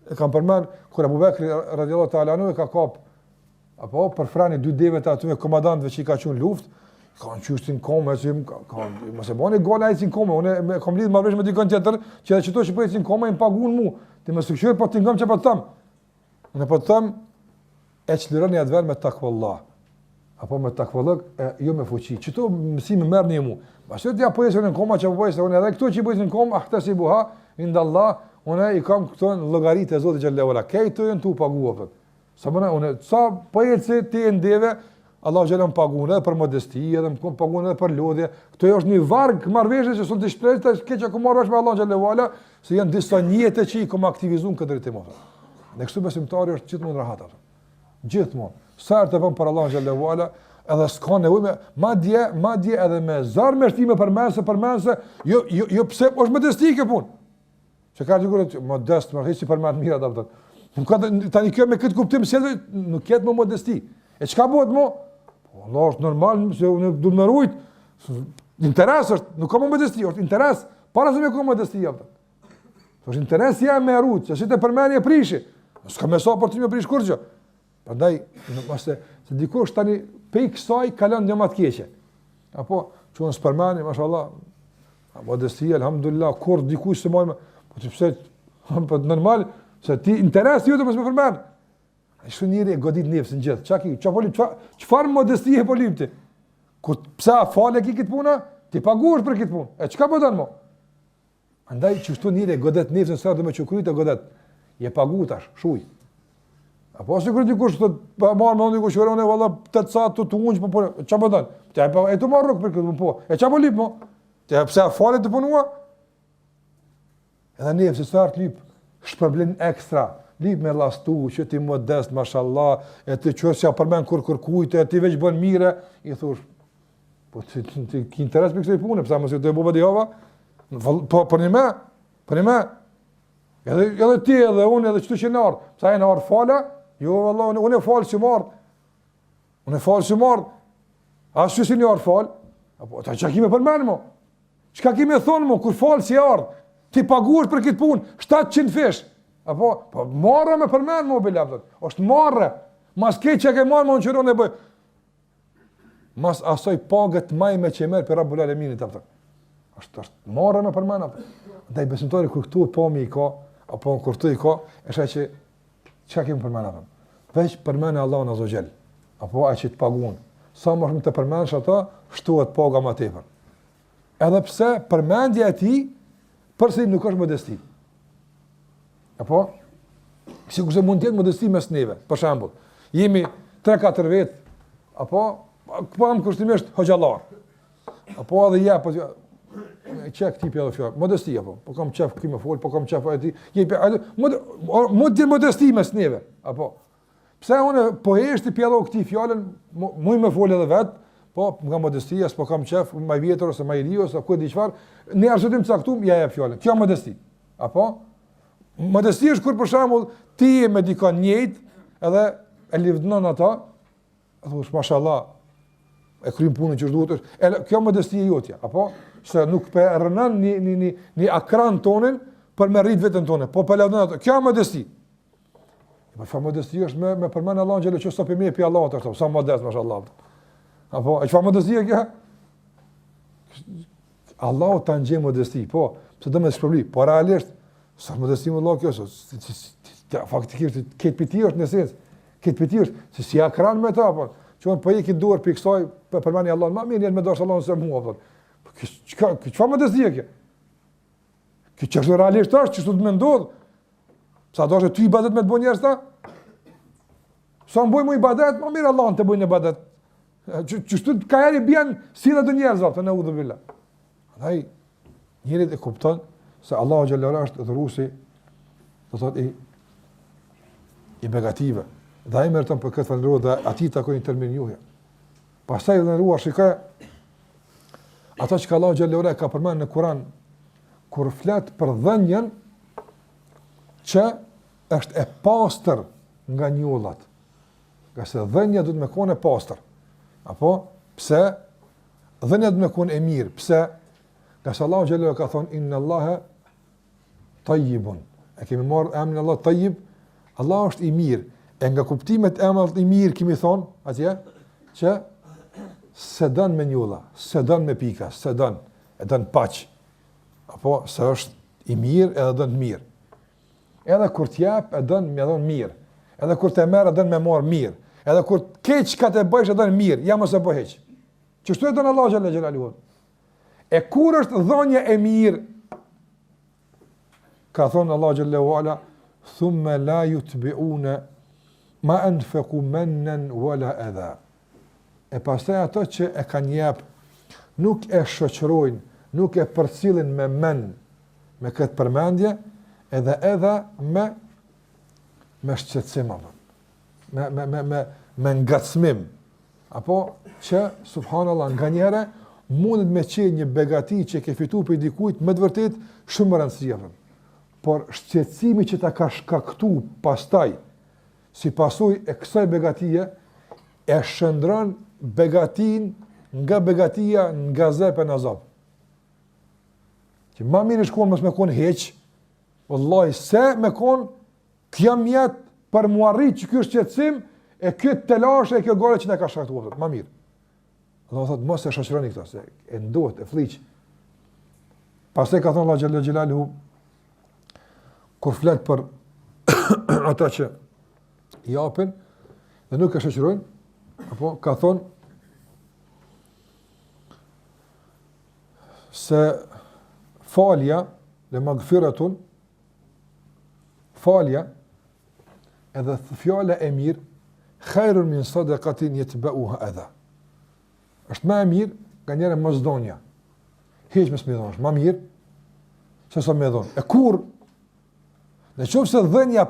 e kam përmend kur Abu Bekri radhiyallahu ta'ala anhu e ka kap apo për frani dy devet aty me komandantëve që i ka qenë luftë, kanë qyshtin komë, mos e bëni gola ai sin komë, unë kam lidh marrësh me dikon tjetër që çto që po sin komë im paguën mua. Ti më sugjeroj po ti ngam çfarë po them. Unë po them e çlironi atë me takvallah. Apo me takvallëk, jo me fuqi. Çto mësim merrni mua. Pasi ti apo jesën në koma që po jesë, unë edhe këto që bëjnë në koma, ahtasibuha indallah, unë i kam këto llogaritë e Zotit xhallahu ala. Këto janë tu paguar. Sa më unë sa po jesë ti ndeve, Allahu xhallahu paguon edhe për modesti, edhe më paguon edhe për lodhje. Këto është një varg marrëveshje që son të shpresë keq që marrësh me Allahu xhallahu ala, se janë disa njëte që i kam aktivizuar këtë drejtim. Ne kështu besimtari është gjithmonë rahat atë. Gjithmonë. Sa të bën për Allahu xhallahu ala, edhe s'ka nevojë madje edhe me zar mështime përmendse, jo pse është modestike punë. Çka ka thënë modest, më hiç përmend mirë atë. Nuk ka tani kjo me këtë kuptim se nuk ket më modesti. E çka bëhet më? Po Allah është normal se unë do të më rujt. Interes është, nuk ka më modesti, është interes. Para se me ka modesti atë. Është interes jam me rujt, se të përmendje prishi. S'ka më sa për të më prish kurrë. Prandaj, nëse se dikush tani pe kësaj kalon në më të keqe. Apo çon spermani, mashallah. Modesti, alhamdulillah, kur dikush se më po ti pse po normal se ti interes ju të mos më përmend. Ai shuniri e godit nefsin gjithë. Çfarë modesti e polipti? Kur pse fale ki këtë punë, ti paguash për këtë punë. E çka po don mo? Andaj që shtu njëri godet nefsin sërë dhe me që kryjt e godet. Je pagu tash, shuj. Apo si kërë dikush të marrë me unë dikush vërone, valla, 8 sa të unqë, po, që po dënë? E të marrë rukë për këtë, po. E që po lipë, mo? Pse falet të punua? Edhe nefsi sërë të lipë, shpërblen ekstra. Lip me lastu, që ti modest, mashallah, e ti qërë që ja përmen kur kërkujte, e ti veç bën mire, i thush, po ti ki interes për kësaj pune, pësa mësë të e buba dihova, po për një me, edhe ti, edhe unë, edhe qëtu që në ardhë, pësa e në ardhë fala, jo, valla, unë e falë që më ardhë, asë që si një ardhë falë, apo, ta që kime përmen, mo, qëka kime thonë, mo, kur falë si ardhë, ti paguash për këtë punë, 700 fish, apo, po marrë me përmend më bilaftë. Është marrë. Mas ke që ke marrë më në qëron e bëj. Mas asoj pagët maj me që merë për Rabbul Aleminit apo. Është marrë me përmend apo. Ndaj besimtari kur këtu pomi i ka, apo kur këtu i ka, është që çka kemi përmend apo. Veç përmend Allahun Azza Xhel. Apo ai që të paguon. Sa më shumë të përmendsh ato, shtohet paga më tepër. Edhe pse përmendja e tij përse nuk është modesti. Apo, sikurse mund të jetë modesti mes neve. Për shembull, jemi 3-4 vjet, apo kam kushtimisht hoxhallar. Apo edhe ja, po çka tipi edhe fjalë, modesti apo, po kam çaf këtu më fol, po kam çaf aty. Mund të modesti mes neve, apo. Pse unë po heshti pjellë këtij fjalën, më më fol edhe vet, po nga modestia, po kam çaf më vjetër ose më i ri ose ku di çfarë, ne arsyetëm caktuar ja jep fjalën. Kjo modesti. Apo modesti është kur për shembull ti je me dikon njëjt edhe e livdnon ata, thosh mashallah, e krym punën që duhet. Kjo modesti e jotja, apo se nuk pe rënon një akran tonin për me rrit veten tonë, po pe lavdon ata. Kjo modesti. Po fa modesti është me përmend Allahun që çfarë për me pi Allahut ashtu, sa modest mashallah. Apo e çfarë modesti kjo? Allahu ta ngjë modesti, po, pse do më shpërbli, po realisht sa modesti më Allah kjo, faktikisht, këtë piti është në sens, këtë piti është, se si akran me ta, që po e ki duar për kësaj, për përmeni Allah, ma mirë jenë me dorë Allah nëse mua, që modesti e kjo? Kjo që është realisht është, që shtu të me ndodhë, sa do është ty i badet me të bo njerës ta? Sa më bojmë i badet, ma mirë Allah në të bojnë i badet. Që shtu të ka jeri bjenë sila të njerës, të në u dhe billa. Andaj, njerit e kupton, se Allahu Gjallera është dhurusi, do thot i begative. Dhe ai merrton për këtë falëndëruar dhe atij takojnë termin juhe. Pastaj falëndëruar shikoj ato që Allahu Gjallera ka përmendur në Kur'an kur flet për dhënien që është e pastër nga njollat. Qase dhënia duhet të qenë e pastër. Apo pse dhënia duhet të qenë e mirë? Pse? Qase Allahu Gjallera ka thonë inna Allaha tayyibun. E kemi marrë emrin Allah tayyib, Allah është i mirë. E nga kuptimet e emrit i mirë kemi thonë atje që se dën me njolla, se dën me pika, se dën, e dën paq. Apo se është i mirë edhe dën të mirë. Edhe kur t'jap e dën me dhon mirë. Edhe kur të merr e dën me marr mirë. Edhe kur keq ka të bësh e dën mirë, ja mos e bëj hiç. Çështu e don Allah xhalla xhelaluhu. E kur është dhënia e mirë? Ka thonë Allah Gjallahu Ala, thumme la yutbi'una ma anfaqu mannen wala adha. E pastaj ato që e kanë jep, nuk e shoqërojnë, nuk e përcjellin me men, me këtë përmendje, edhe me shqetësim, me ngacmim. Apo që, subhanallah, nga njëre, mundet me qenë një begati që ke fitu për i dikujt, me të vërtet, shumë rëndësishme. Por shqetësimi që ta ka shkaktu pastaj, si pasojë e kësaj begatie, e shëndron begatin nga begatia nga zep e në azab. Që ma mirë shkon mësë me konë heq, wallahi, se me konë kjo mjetë për muarrit që kjo shqetësim, e kjo telash e kjo gare që ne ka shkaktu, ma mirë. Dhe më thotë, mos e shaqëroni këta, se e ndohet, e fliqë. Pastaj ka thonë Allah Gjallaj Gjallalu, kur flet për ata që japin dhe nuk e shoqërojnë, apo ka thonë se falja le magfiratun, falja, edhe fjala e mirë, khairun min sadaqatin yatba'uha adha. Është më e mirë nga njëra mosdonja. Hiç më smidhon, është më mirë se sa më dhon. E kur në qoftë se dhënia,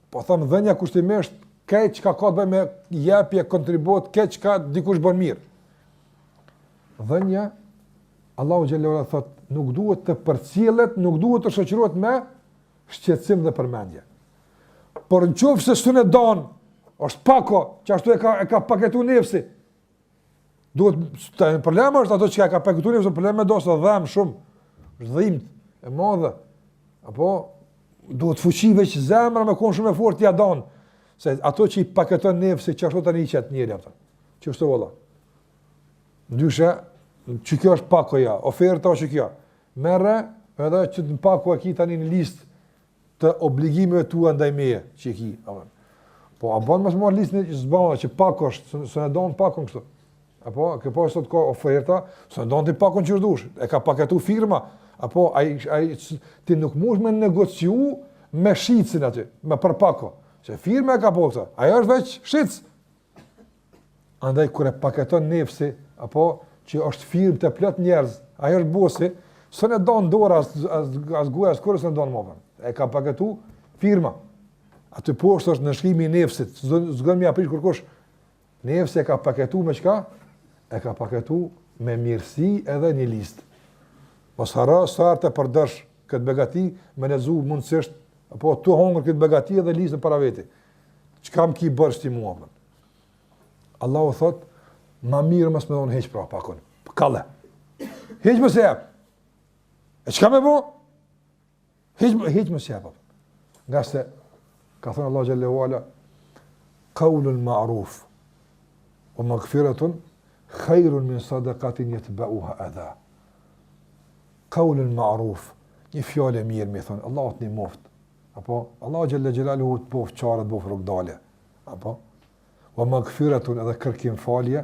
po them dhënia kushtimisht, këtë çka ka të bëjë me jepje, kontribut, këtë çka dikush bën mirë. Dhënia, Allahu xhallahu ala thot, nuk duhet të përcjellet, nuk duhet të shoqërohet me shqetësim dhe përmendje. Por në qoftë se s'u don, është pako, që ashtu e ka paketu nefsi. Duhet të problemi është ato që ka paketu nefsi, problemi do të dhëm shumë, është dhimbje e madhe. Apo duhet fuqi veç zemra me kon shumë e fortë ja don, se ato që i paketon nefsi që ashtu tani qet njëri ata. Ç'është valla. Ndyshe, që kjo është pakoja, oferta është kjo. Merre edhe që të pako e ki tani në listë të obligimeve tua ndaj meje që ki. Po, a banë mësë marë listë në zbana që pako është, së ne donë pakon kështu. Apo, këpo sot ka oferta, së ne donë të pakon që shdush, e ka paketu firma, apo, ti nuk mush me negociu me shqicin aty, me për pako, që firma e ka po këta, ajo është veç shqic. Andaj, kër e paketon nefsi, apo, që është firmë të plot njerëz, ajo është bosi, së ne donë dorë as guja, as kërës ne donë mobën. E ka paketu firma. Aty poshtë është në shkrimi i nefsit, zgën mi aprish kërkosh. Nefsi e ka paketu me qka? E ka paketu me mirësi edhe një listë. Mos haro sartë të përdërsh këtë begati, me lezu mundësisht, apo të hongër këtë begati edhe listën para veti. Qka më ki bërë shti mua? Allahu thot, ma mirë mësë me donë heqë pra pakon. Kalle. Heqë më se jep. E qka me bo? Heqë më se jep. Nga se, ka thënë Allah Gjallahu Ala, qaulun ma'ruf, o magfiratun, khairun min sadaqatin yatba'uha adha. Qaulun ma'ruf, një fjallë e mirë, me thënë, Allah të një moft. Apo, Allah Gjallahu të bof qarët, bof rukdale. Apo, o magfiratun edhe kërkim falje,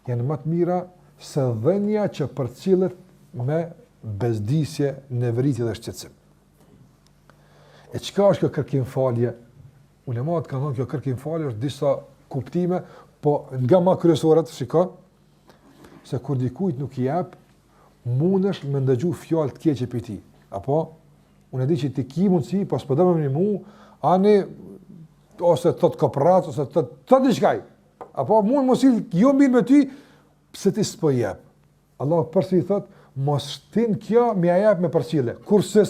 janë më të mira se dhenja që përcillet me bezdisje, nevritje dhe shqetësim. E çka është kjo kërkim falje? Ulemat kanë thënë kjo kërkim falje është disa kuptime, po nga më kryesorët, shiko, se kur dikujt nuk i jep, mundesh me ndëgju fjalë të keqe për ti. Apo, unë e di që ti ki mundësi, po s'po dëmë një mu, ani, ose të të koprat, ose të diçkaj. Apo, mund mos i jo mirë me ty, pse ti s'po jep. Allah përsi i thot, mos shtin kjo me a jep me përcjellje. Kurse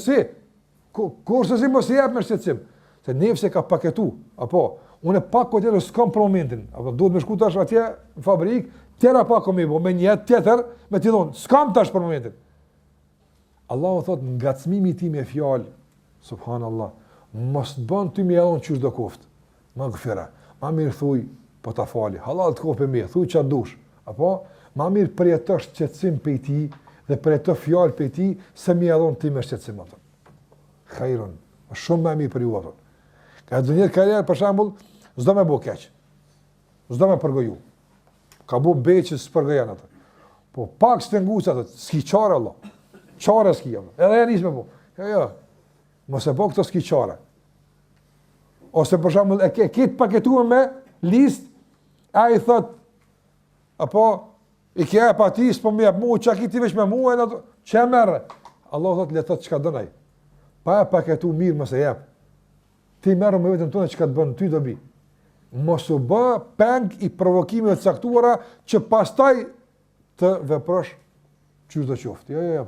si mos i jep me shqetësim. Se nefsi ka paketu. Apo, unë pak ko tjetër s'kam për momentin. Apo, duhet me shku tash atje në fabrikë, tjera pak ko me bo, me një tjetër, me t'i thonë, s'kam tash për momentin. Allah o thot, ngacmimi ti me fjalë, subhanallah, mos të bën ty me jadon qysh do koftë. Ma gëfira, ma mirë thuj, po ta fali, halal të kohë për me, thuj që dush. Apo, ma mirë përjetësh qëtësim për ti, dhe përjetësh fjalë për ti, se me jadon ti me shqetësim. Khajron, shumë me mirë për ju. Ka të njëtë karierë, për shambull, zdo me bo keq, zdo me përgoju. Ka bo beqës së përgojan atë. Po, pak së të ngusë atë, s'ki qare, Allah. Qare s'ki, Allah. Edhe e njësë me bo. Jo, mos e bo këto s'ki qare. Ose, për shambull, e ketë paketuar me list, a i thot, apo, i kje e pa ti, s'po me jep mu, që a ki ti veç me mu, që e merre. Allah thot, le thot, që ka dënaj. Pa e paketu mirë, mos e jep. Ti merë me vetën tonë që ka të bënë, ty do bi. Mos u bë peng i provokimeve të caktuara që pastaj të veprosh qysh do qoftë. Jo.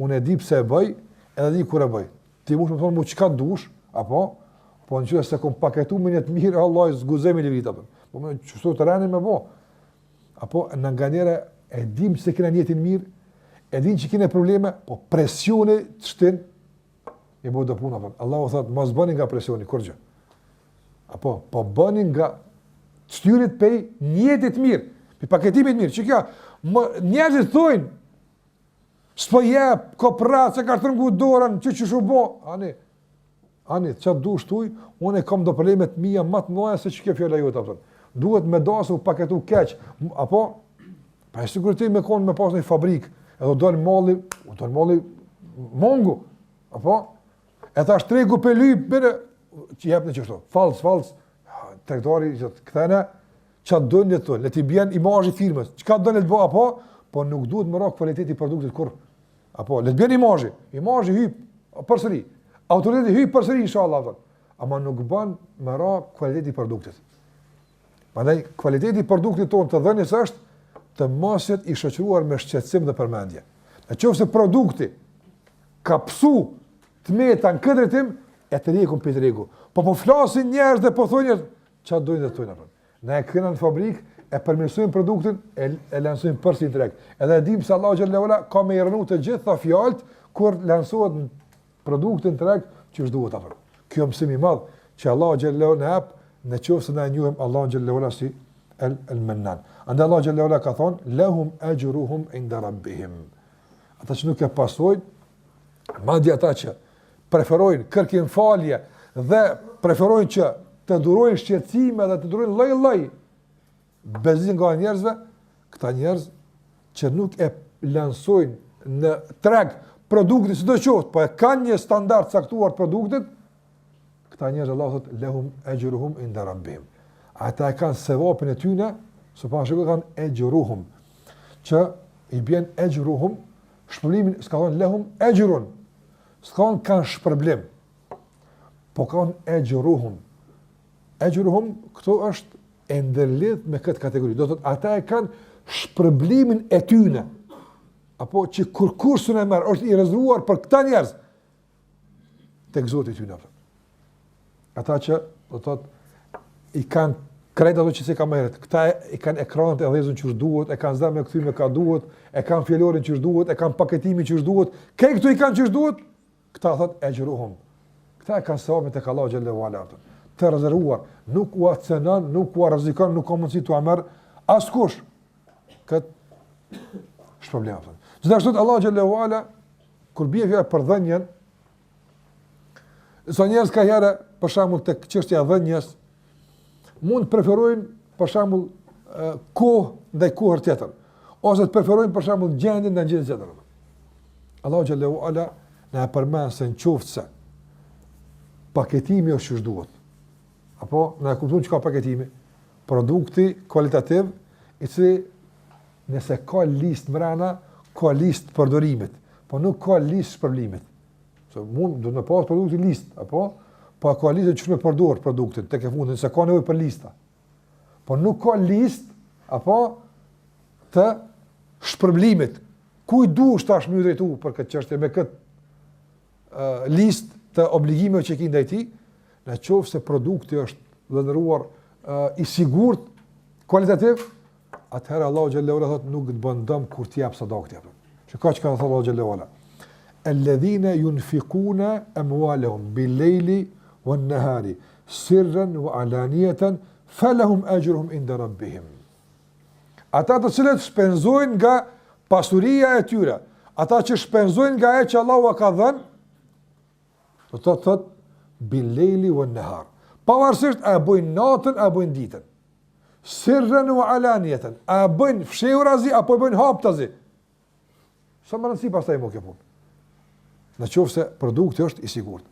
Unë e di pse e bëj, edhe di kur e bëj. Ti mush më thonë mu çka dush, apo po në qysh se kom paketu me një të mirë, Allah i zguzemi një vitë. Po me qështu të rani me bo. Apo në nga njëre e dim se kena njetin mirë, e dim që kene probleme, po presioni të shtin, i bo do puna. Allah o thotë, mos bëni nga presioni, kur gjë. Apo, po bëni nga shtyrit pej njetit mirë, pej paketimit mirë. Që kja, njerëzit thujnë, s'po jep, ko pratë, se ka tërngu dorën, që shu bo. Ani, që du shtuj, unë e kam do problemet mija matë noja se që ke fjalla jota. Duhet me dasë u paketu keq. Apo, pa e sikur ti me konë me pas një fabrikë, edhe do në malli mongu. Apo? E thash tregu për lyp, bërë, që jep në qështu. Falc, tregtari, këthene, që dojnë të tonë, le t'i bjen imazhi firmës, çka do le të bëj apo, po nuk duhet më ra kvaliteti i produktit kur. Apo le të bjen imazhi hyj përsëri. Autoriteti hyj përsëri inshallah. Ama nuk bën më ra kvaliteti i produktit. Prandaj kvaliteti i produktit tonë të dhënies është të mos jetë i shoqëruar me shqetësim dhe përmendje. Nëse produkti ka psu të meta në këtë drejtim, e të rregull për të rregull. Po flasin njerëz dhe po thonë çfarë dojnë të thonë apo. Ne e këna në fabrikë, e përmirësojmë produktin, e lansojmë përsi në treg. Edhe e dim se Allahu xhallahu ala ka me rënë të gjitha fjalët kur lansohet produktin në treg që duhet apo. Kjo mësim i madh që Allahu xhallahu na jap nëse na njohim Allahu xhallahu ala si el-Mannan. Andaj Allahu xhallahu ala ka thonë lahum ajruhum inda rabbihim. Ata që nuk e pasojnë, madje ata që preferojnë kërkim falje dhe preferojnë që të durojnë shqetësime dhe të durojnë lloj-lloj bezin nga njerëzve, këta njerëz që nuk e lansojnë në treg produktin sidoqoftë, po e kanë një standard caktuar produktit, këta njerëz Allah thotë lahum ajruhum inda rabbihim. Ata kanë sevapin e tyre, sepse shikoj kanë ajruhum, që i bën ajruhum, shpërblimin s'ka thonë lahum ajrun. S'ka kanë shpërblim. Po kanë ajruhum. Ajruhum këto është e ndërlidh me këtë kategori. Do thotë ata e kanë shpërblimin e tyre. Apo që kur kursun e merr është i rezervuar për këta njerëz tek Zoti i tyre. Ata që do thotë i kanë krejt ato që se ka merret. Këta i kanë ekranat e dhezën që duhet, e kanë zënë me kthyer me ka duhet, e kanë fjalorin që duhet, e kanë paketimin që duhet. Këto këtu i kanë që duhet. Këta thotë ajruhum. Këta e kanë sevapin tek Allahu xhallahu ala. Të rezervuar, nuk u accenon, nuk u rrezikon, nuk ka mundësi t'u marr askush. Këtë shpërblim. Gjithashtu Allahu xhallahu ala kur bie fjalë për dhënien, sa njerëz ka herë për shembull tek çështja e dhënies, mund preferojnë për shembull kohë ndaj kohë tjetër, ose të preferojnë për shembull gjendje ndaj gjendje tjetër. Allahu xhallahu ala na përmend se nëse paketimi është ç'është duhet. Apo na kupton çka paketimi? Produkti kualitativ i cili nëse ka listë mbrana, ka listë përdorimit, po nuk ka listë shpërblimit. Se mund do të pas produkti listë, apo pa ka listë që më përdor produktin tek e fundit, se ka nevojë për lista. Po nuk ka listë apo të shpërblimit. Ku i duhesh tash më drejtu për këtë çështje me këtë listë të obligimeve që ke ndaj tij, në qoftë se produkti është dhënëruar i sigurt, kualitativ, atëherë Allahu xhallahu ala thotë nuk të bën dëm kur t'i jap sadakë apo. Çka ka thënë Allahu xhallahu ala? Alladhina yunfiquna amwalahum bil-layli wan-nahari sirran wa alaniyatan falahum ajruhum inda rabbihim. Ata të cilët shpenzojnë nga pasuria e tyre, ata që shpenzojnë nga ajo që Allahu ka dhënë, do të thotë bil-layli wan-nahar. Pavarësisht a e bëjnë natën, a e bëjnë ditën. Sirran wa alaniyatan, a e bëjnë fshehurazi apo e bëjnë haptazi. Sa më rëndësi pastaj më kjo punë. Në qoftë se produkti është i sigurt.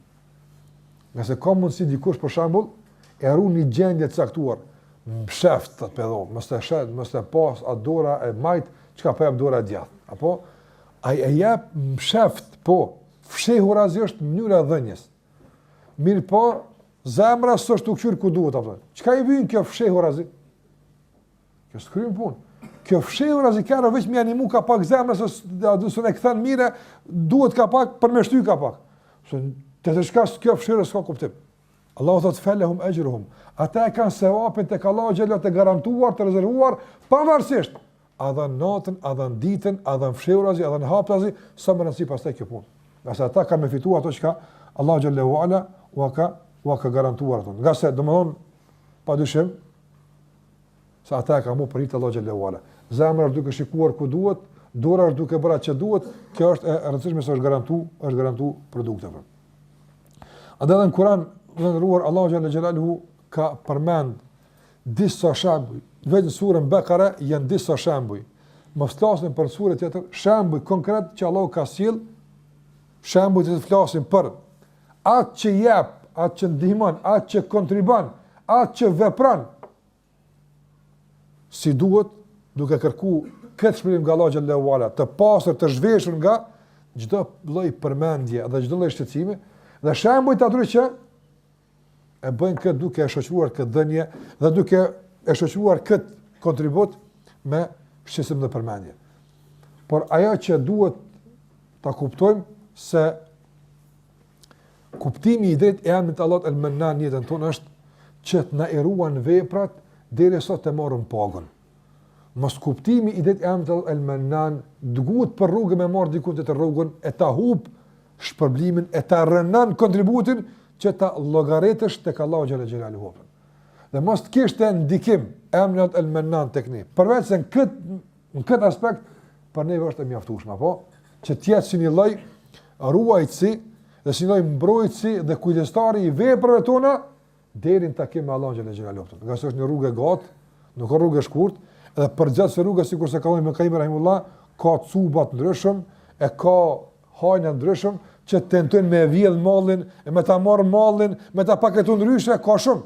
Nëse ka mundësi dikush për shembull e harron një gjendje të caktuar, msheft të pedhon, mos të shet, mos të pas atë dora e majt, çka po jap dora e djathtë. Apo ai e jap msheft, po fshehurazi është mënyra e dhënies. Mirë po, zemra s'është u kthyer ku duhet apo. Çka i vjen kjo fshehurazi? Kjo s'kryen punë. Kjo fshehurazi ka vetëm më animu ka pak zemra se do të kthen mirë, duhet ka pak për me shty ka pak. Se të shka kjo fshehura s'ka kuptim. Allahu thot falahum ajruhum. Ata kanë sevapin tek Allahu xhallahu te garantuar, të rezervuar pavarësisht a dhan natën, a dhan ditën, a dhan fshehurazi, a dhan haptazi, sa më rëndësi pastaj kjo punë. Nga ata kanë me fituar ato çka Allahu xhallahu ala u ka garantuar ato. Nga se domthon padyshim se ata kanë më prit Allahu xhallahu ala. Zemra duke shikuar ku duhet, dora duke bërë atë që duhet, kjo është e rëndësishme se është garantu produkte. Andaj në Kur'an vëndëruar Allahu xhallahu ka përmend disa shembuj. Vetëm surën Bekare janë disa shembuj. Mos flasim për surë tjetër, shembuj konkret që Allahu ka sjell shembull të flasim për atë që jep, atë që ndihmon, atë që kontribon, atë që vepron, si duhet, duke kërku këtë shpërblim nga Allahu xhallahu ala, të pastër, të zhveshur nga çdo lloj përmendje dhe çdo lloj shqetësimi, dhe shembujt atyre që e bëjnë këtë duke e shoqëruar këtë dhënje dhe duke e shoqëruar këtë kontribut me shqetësim dhe përmendje. Por ajo që duhet ta kuptojmë se kuptimi i drejtë i emrit Allahut El-Mannan në jetën tonë është që të na i ruan veprat derisa të marrim pagën. Mos kuptimi i drejtë i emrit Allahut El-Mannan duhet për rrugën me marr diku të rrugën e ta hub shpërblimin e ta rënon kontributin që ta llogaritësh tek Allahu xhalla xhelaluhu. Dhe mos të kishte ndikim emri El-Mannan tek ne. Përveç se në këtë aspekt për neve është e mjaftueshme, apo që të jetë si një lloj ruajtësi dhe si një lloj mbrojtësi dhe kujdestari i veprave tona deri në takim me Allahun xhalla xhelaluhu. Nga se është një rrugë e gatë, nuk ka rrugë e shkurtë, edhe përgjatë se rruga sikur se ka thënë Ibn rahimullah, ka cuba të ndryshëm, e ka hajna ndryshëm që tentojnë me vjedh mallin, me ta marr mallin, me ta paketuar ndryshe, ka shumë.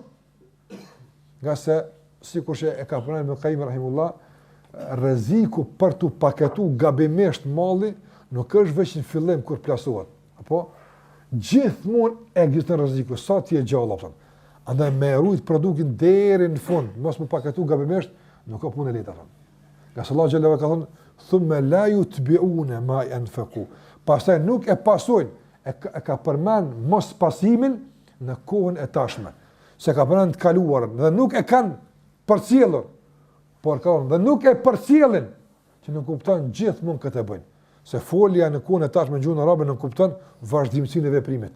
Nga se sikur që e ka thënë Ibn rahimullah, rreziku për të paketuar gabimisht malli nuk është vetëm në fillim kur plasohet, apo gjithmonë ekziston rreziku sa ti e gjallë apo. Andaj me rujt produktin deri në fund, mos më paketuar gabimisht, nuk ka punë e lehtë apo. Nga se Allah xhallahu ka thënë thumma la yutbi'una ma yanfaqu. Pastaj nuk e pasojnë, e ka përmend mos pasimin në kohën e tashme. Se ka përmend të kaluarën dhe nuk e kanë përcjellur, por dhe nuk e përcjellin që nuk kupton gjithmonë këtë e bëjnë. Se folja në kohën e tashme në gjuhën arabe nuk kupton vazhdimsinë e veprimit.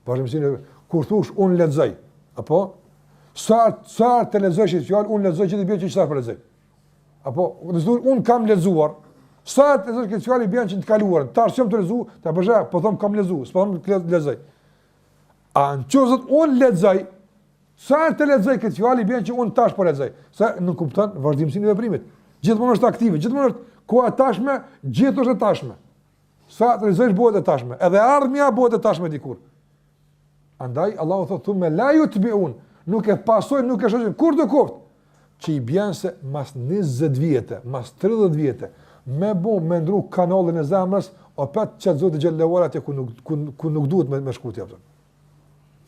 Vazhdimsinë kur thosh unë lexoj, apo sa të lexosh që fjalë unë lexoj që të bëj çfarë për lexoj. Apo unë kam lexuar, sa të lexosh që fjalë bën që të kaluarën. Tash jam të lexuar, ta bëj, po them kam lexuar, s'po them lexoj. A nëse unë lexoj, sa të lexoj këtë fjalë bën që unë tash po lexoj. Sa nuk kupton vazhdimsinë e veprimit. Gjithmonë është aktive, gjithmonë është koha tashme, gjithë është e tashme. Sa të lexosh bëhet e tashme, edhe ardhmja bëhet e tashme dikur. Andaj Allahu thotë me la yutbiun, nuk e pasojnë, nuk e shoqin kur do koft, që i bën se mas 20 vjetë, mas 30 vjetë, me ndru kanalin e zemrës, o pat çat Zoti xhallahu ala te ku nuk duhet me shkutje apo.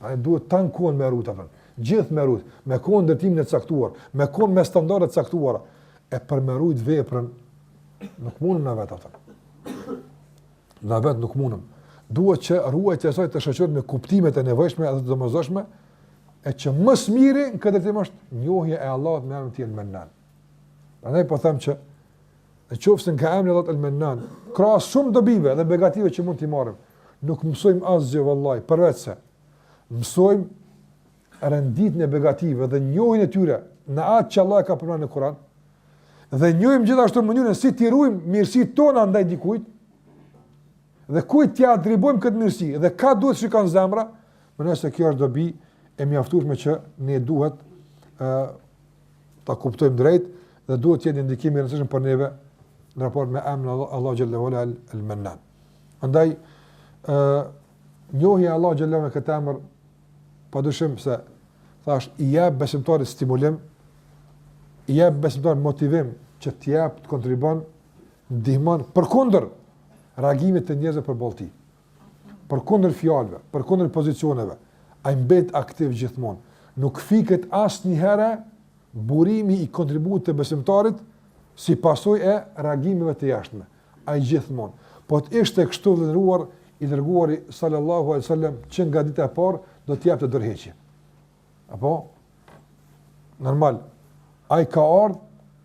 Ai duhet tan kohën me rrut apo. Gjithë me rrut, me kohën ndërtimin e caktuar, me kohën me standarde të caktuara, e për me rrut veprën nuk mundem na vet ato. Na vet nuk mundem. Duhet që ruajtja e saj të shoqërohet me kuptimet e nevojshme dhe të domosdoshme, e që më së miri në këtë tim është njohja e Allahut me emrin e Tij El-Mannan. Prandaj po them që nëse nga emri Allahut El-Mannan, krahas shumë dobive dhe begative që mund t'i marrim, nuk mësojmë asgjë vallahi, përveç se mësojmë renditjen e begative dhe njohjen e tyre në atë që Allah ka përmendur në Kur'an, dhe njohim gjithashtu mënyrën si t'i ruajmë mirësitë tona ndaj dikujt, dhe kujt t'ia atribojmë këtë mirësi, dhe ka duhet shikon zemra, më nëse kjo është dobi e mjaftueshme që ne duhet ta kuptojmë drejt dhe duhet të jetë ndikim i rëndësishëm për neve në raport me emrin Allah xhallahu ala El-Mannan. Andaj njohja e Allah xhallahu me këtë emër padyshim se thash i jep besimtarit stimulim, i jep besimtarit motivim që të jap, të kontribon, ndihmon përkundër reagimit të njerëzve për bollti, përkundër fjalëve, përkundër pozicioneve. Ai mbet aktiv gjithmonë. Nuk fiket asnjëherë burimi i kontributit të besimtarit si pasojë e reagimeve të jashtme. Ai gjithmonë. Po të ishte kështu vlerëruar i dërguari sallallahu alaihi wasallam që nga dita e parë do të japte dorëheqje. Apo normal. Ai ka ardhur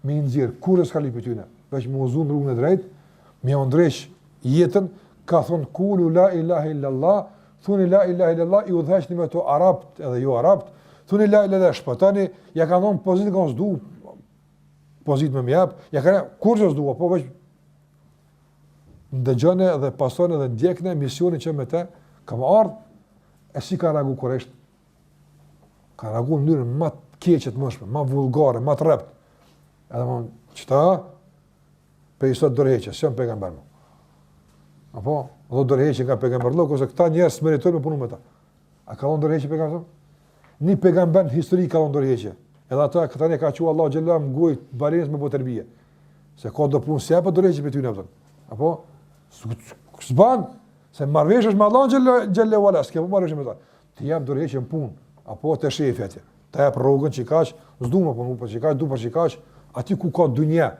me nxjerr kurrës ka lipë tyne, veç me uzun rrugën e drejtë, me ndresh jetën, ka thonë kulu la ilaha illallah, thuni la ilaha illallah, i udhëheqni me to arabt edhe jo arabt, thuni la ilaha illallah, shpëtani, ja ka thonë pozitë nga s'du, pozitë me mjap, ja ka kur që s'du, po veç ndëgjone dhe pasone dhe ndjekne misionin që me te, kam ardhë, e si ka reagu koresht, ka reagu në mënyrën ma të keqet mëshme, ma vulgare, ma të rept, edhe më qëta, pe i sot dërheqe, së jam pejgamber më. Apo, do dorëheqje nga pejgamberllok ose këta njerëz meritojnë me punu me ta. A ka dhënë dorëheqje pejgamberi? Një pejgamber histori ka dhënë dorëheqje. Edhe ata këta ne ka thënë Allahu xhallahu më gojë balenës me boterbie. Se ka do punë se apo dorëheqje për ty na thon. Apo s'ban se marrveshësh me Allahu xhallahu wala s'ke po marrësh me ta. Ti jap dorëheqje në punë apo te shefi atje. Ta jap rrogën çikaç, s'duam apo nuk po çikaç, du po çikaç, aty ku ka dunja.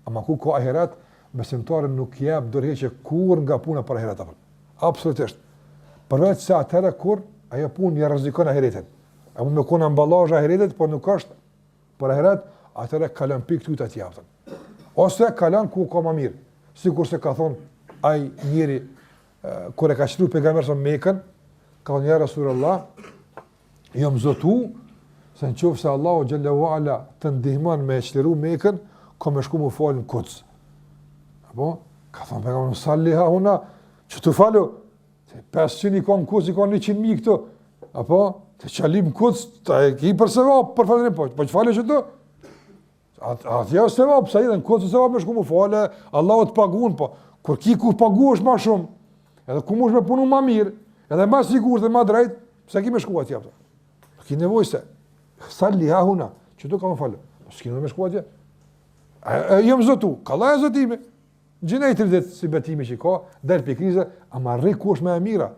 Ama ku ka ahiret, besimtari nuk jep dorëheqje kur nga puna për ahiret apo. Absolutisht. Përveç se atëra kur ajo punë ja rrezikon ahiretin. A mund të kona amballazh ahiretit, por nuk është për ahiret, atëra kalon pikë këtu të japën. Ose kalon ku ka më mirë. Sikur se ka thon ai njëri kur e ka shkruar pejgamberi sa Mekën, ka thënë ja Rasulullah, jam zotu se nëse Allahu xhallahu ala të ndihmon me çliru Mekën, kam shku më fal në Kuds. Apo ka thënë pejgamberi salli ha huna, çu falu 500 i kanë Kuds, i kanë 100.000 këtu. Apo të çalim Kuds, ta e ki për sevap, për falërim po çfarë çdo? Atë jo sevap, sa i në Kuds sevap më shku më fal, Allahu të paguon po. Kur ki ku paguash më shumë, edhe ku mund të punu më mirë, edhe më sigurt dhe më drejt, pse ki më shku atje apo? Ki nevojë se salli ha huna, çdo kam falë. S'ke më shku atje. Jam zotu, kalla e zotimi. Gjinaj 30 si betimi që ka, del për krize, ama rri ku është me e mira.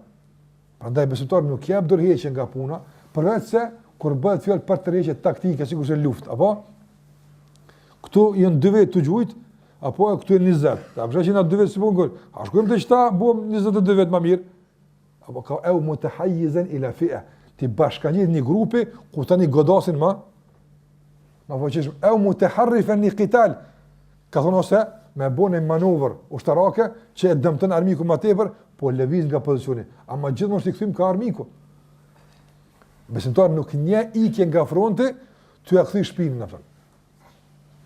Prandaj besimtari nuk jep dorëheqje nga puna, përveç se kur bëhet fjalë për tërheqje taktike, sikur se luftë, apo këtu janë 2 vjet të gjujt, apo këtu janë 20. Ta bëj që na 2 vjet si punë. A shkojmë të çta, bëm 22 vjet më mirë. Apo ka au mutahayyizan ila fi'a. Ti bashkanit një grupi ku tani godasin më voqesh au mutaharrifan li qital. Ka thonë ose me bënë manovër ushtarake që e dëmton armiku më tepër, po lëviz nga pozicioni. Ama gjithmonë i kthym ka armiku. Besimtar nuk një ikje nga fronti, ty ja kthy shpinën atë.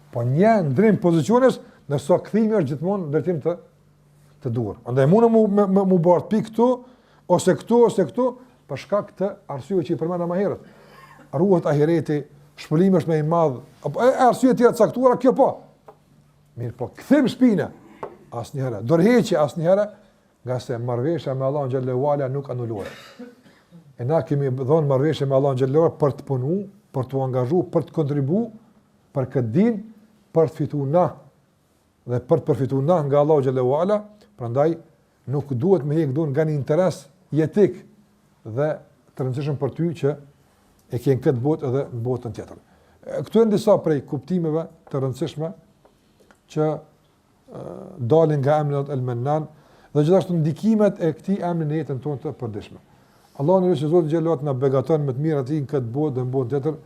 Po një ndrim poziciones, nëse kthimi është gjithmonë ndërtim të duhur. Andaj mund mu bart pikë këtu ose këtu për shkak të arsyeve që i përmenda më herët. Ruhet ahireti, shpëlimi është më i madh, apo arsye të tjera caktuara, kjo po. Mirë, po kthim shpinën asnjëherë. Dorëheqje asnjëherë, nga se marrveshja me Allahun xhallahu ala nuk anulohet. E na kemi dhënë marrveshje me Allahun xhallahu ala për të punuar, për të angazhuar, për të kontribuar për këtë din, për të fituar na dhe për të përfituar na nga Allahu xhallahu ala. Prandaj nuk duhet me hek don nga një interes jetik dhe të rëndësishëm për ty që e ke në këtë botë edhe në botën tjetër. Këtu janë disa prej kuptimeve të rëndësishme që dalin nga emri El-Mennan dhe gjithashtu ndikimet e këtij emri në jetën tonë të përditshme. Allahu në rëse Zotë xhallahu na begaton me të mirat e tij në këtë botë dhe në botën tjetër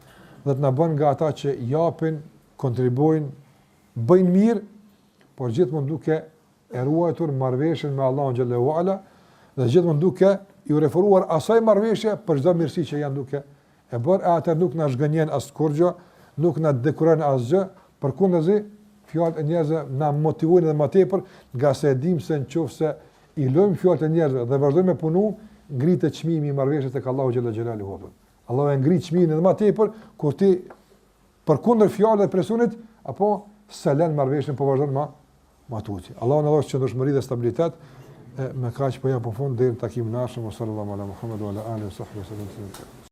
dhe të na bën nga ata që japin, kontribuojnë, bëjnë mirë, por gjithmonë duke e ruajtur marrëveshjen me Allahun xhallahu ala dhe gjithmonë duke i referuar asaj marrëveshje për çdo mirësi që janë duke e bërë, atë nuk na zgënjen as kurrë, nuk na dekurojnë asgjë, përkundazi fjalët e njerëzve na motivojnë edhe më tepër, nga se e dim se nëse i lëmë fjalët e njerëzve dhe vazhdojmë me punu, ngritet çmimi i marrëveshjes tek Allahu xhalla xhelaluhu. Allahu e ngrit çmimin edhe më tepër kur ti përkundër fjalëve dhe presionit apo selen marrëveshjen po vazhdon më tutje. Allahu na dhojë qëndrueshmëri dhe stabilitet. Me kaq po jam në fund deri në takimin e ardhshëm. Sallallahu alaihi wa sallam Muhammedu ala alihi wa sahbihi sallam.